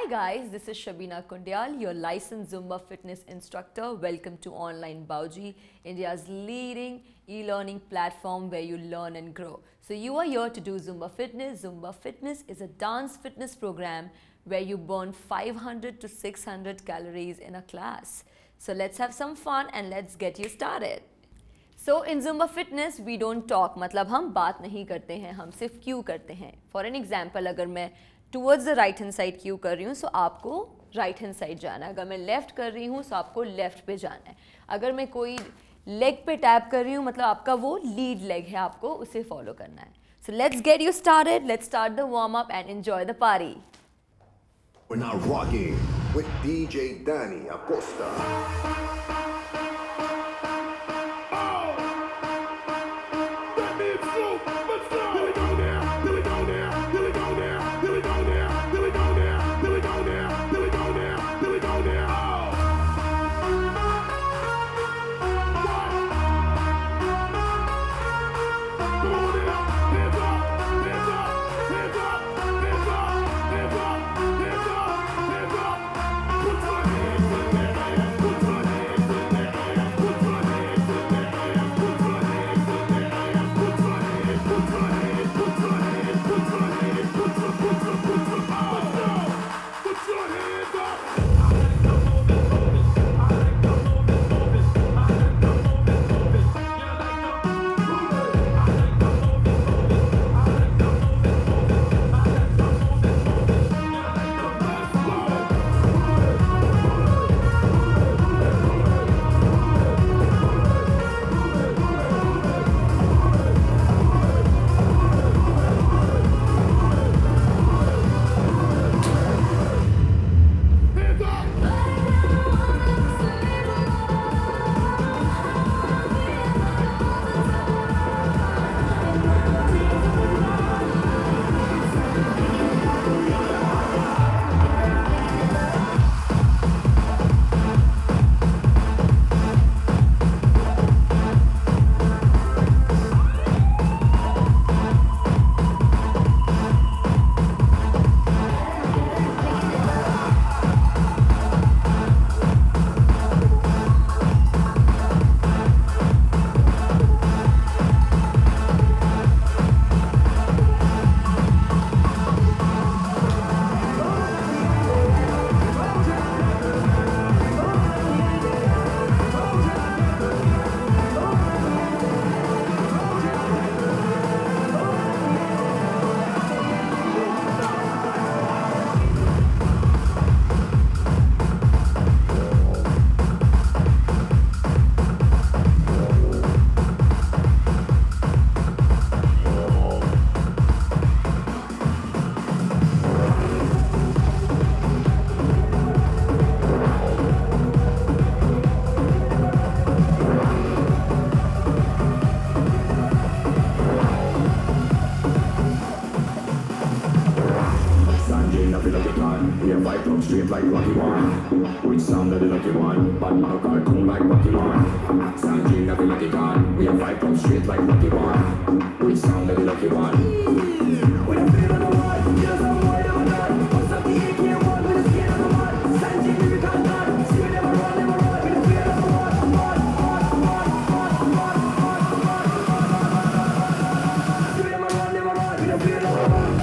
Hi guys, this is Shabina Kundial, your licensed Zumba fitness instructor. Welcome to Online Bauji, India's leading e-learning platform where you learn and grow. So you are here to do Zumba Fitness. Zumba Fitness is a dance fitness program where you burn 500 to 600 calories in a class. So let's have some fun and let's get you started. So in Zumba Fitness we don't talk, मतलब हम बात नहीं करते हैं, हम सिर्फ क्यू करते हैं. For an example, अगर मैं towards the right hand side Q कर रही हूँ, so आपको right hand side जाना है. अगर मैं left कर रही हूँ, so आपको left पे जाना है. अगर मैं कोई leg पे tap कर रही हूँ, मतलब आपका वो lead leg है, आपको उसे follow करना है. So let's get you started. Let's start the warm up and enjoy the party. We're now rocking with DJ Danny Acosta. Straight like Rocky One, with sound of the lucky one, but my cartoon like Rocky One. Sanjay of the lucky gun, we have fight from straight like Rocky One, with sound of the lucky one. With a feel of the one, just a word of a gun. What's up the AK one with a skin of the mud? Sanjay of the gun, gun, see we never run, with a feel of the one, see we never run, with a feel of the one.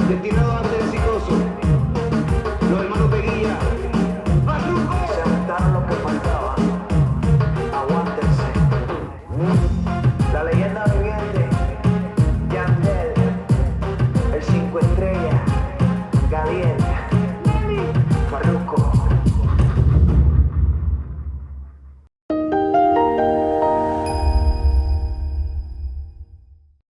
sentir